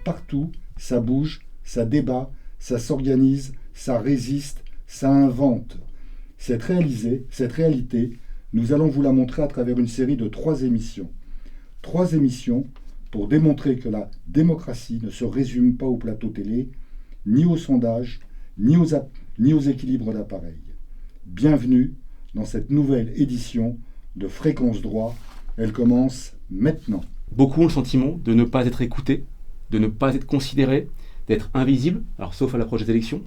partout, ça bouge, ça débat, ça s'organise, ça résiste, ça invente. Cette réalité, nous allons vous la montrer à travers une série de 3 émissions. 3 émissions pour démontrer que la démocratie ne se résume pas au plateau télé, ni aux sondages, ni aux équilibres d'appareils. Bienvenue dans cette nouvelle édition de Fréquence Droit. Elle commence maintenant. Beaucoup ont le sentiment de ne pas être écoutés, de ne pas être considérés, d'être invisibles, alors sauf à l'approche des élections.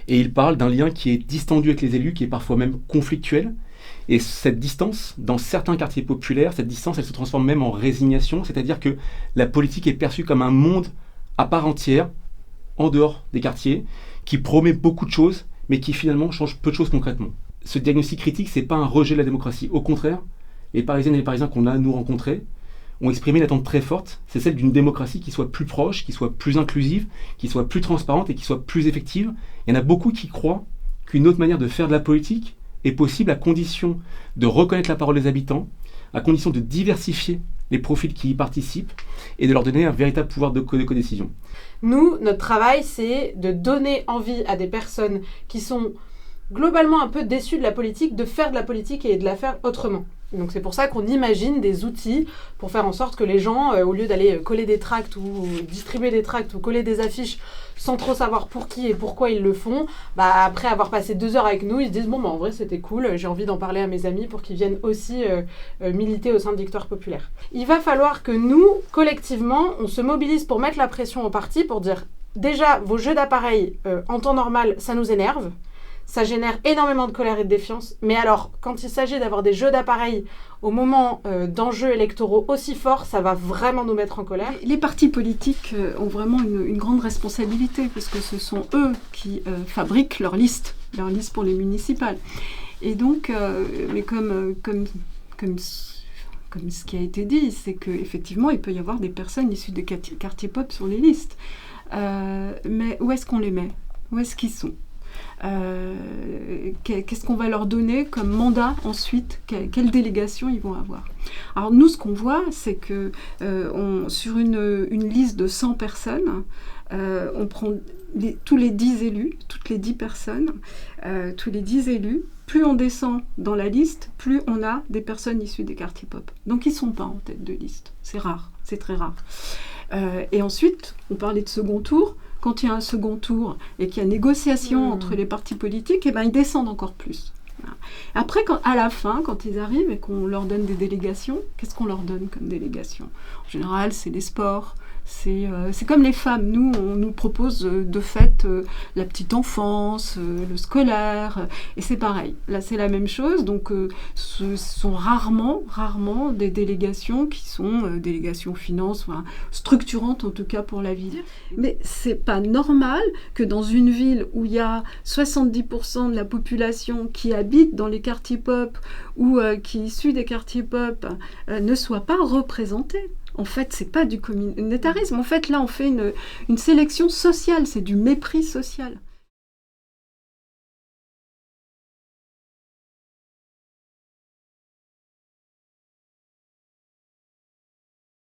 Et ils parlent d'un lien qui est distendu avec les élus, qui est parfois même conflictuel. Et cette distance, dans certains quartiers populaires, cette distance, elle se transforme même en résignation, c'est-à-dire que la politique est perçue comme un monde à part entière, en dehors des quartiers, qui promet beaucoup de choses, mais qui finalement change peu de choses concrètement. Ce diagnostic critique, c'est pas un rejet de la démocratie. Au contraire, les Parisiennes et les Parisiens qu'on a, nous, rencontrés, ont exprimé une attente très forte, c'est celle d'une démocratie qui soit plus proche, qui soit plus inclusive, qui soit plus transparente et qui soit plus effective. Il y en a beaucoup qui croient qu'une autre manière de faire de la politique est possible à condition de reconnaître la parole des habitants, à condition de diversifier les profils qui y participent et de leur donner un véritable pouvoir de codécision. Nous, notre travail, c'est de donner envie à des personnes qui sont globalement un peu déçues de la politique, de faire de la politique et de la faire autrement. Donc c'est pour ça qu'on imagine des outils pour faire en sorte que les gens, au lieu d'aller coller des tracts ou distribuer des tracts ou coller des affiches sans trop savoir pour qui et pourquoi ils le font, après avoir passé 2 heures avec nous, ils se disent en vrai c'était cool, j'ai envie d'en parler à mes amis pour qu'ils viennent aussi militer au sein de Victoire Populaire. Il va falloir que nous, collectivement, on se mobilise pour mettre la pression au parti pour dire déjà vos jeux d'appareil en temps normal, ça nous énerve. Ça génère énormément de colère et de défiance. Mais alors, quand il s'agit d'avoir des jeux d'appareil au moment d'enjeux électoraux aussi forts, ça va vraiment nous mettre en colère. Les partis politiques ont vraiment une grande responsabilité, parce que ce sont eux qui fabriquent leur liste pour les municipales. Et donc, mais comme ce qui a été dit, c'est qu'effectivement, il peut y avoir des personnes issues des quartiers pop sur les listes. Mais où est-ce qu'on les met ? Où est-ce qu'ils sont ? Qu'est-ce qu'on va leur donner comme mandat ensuite, quelle délégation ils vont avoir. Alors nous, ce qu'on voit, c'est que sur une liste de 100 personnes, on prend tous les 10 élus, toutes les 10 personnes, tous les 10 élus, plus on descend dans la liste, plus on a des personnes issues des quartiers pop. Donc ils ne sont pas en tête de liste, c'est rare, c'est très rare. Et ensuite, on parlait de second tour. Quand il y a un second tour et qu'il y a négociation entre les partis politiques, ils descendent encore plus. Voilà. Après, à la fin, quand ils arrivent et qu'on leur donne des délégations, qu'est-ce qu'on leur donne comme délégation ? En général, c'est les sports. C'est comme les femmes. Nous, on nous propose de fait la petite enfance, le scolaire, et c'est pareil. Là, c'est la même chose. Donc, ce sont rarement des délégations qui sont délégations finances, structurantes en tout cas pour la ville. Mais c'est pas normal que dans une ville où il y a 70% de la population qui habite dans les quartiers pop ou qui est issue des quartiers pop ne soit pas représentée. En fait, c'est pas du communautarisme. En fait, là, on fait une sélection sociale, c'est du mépris social.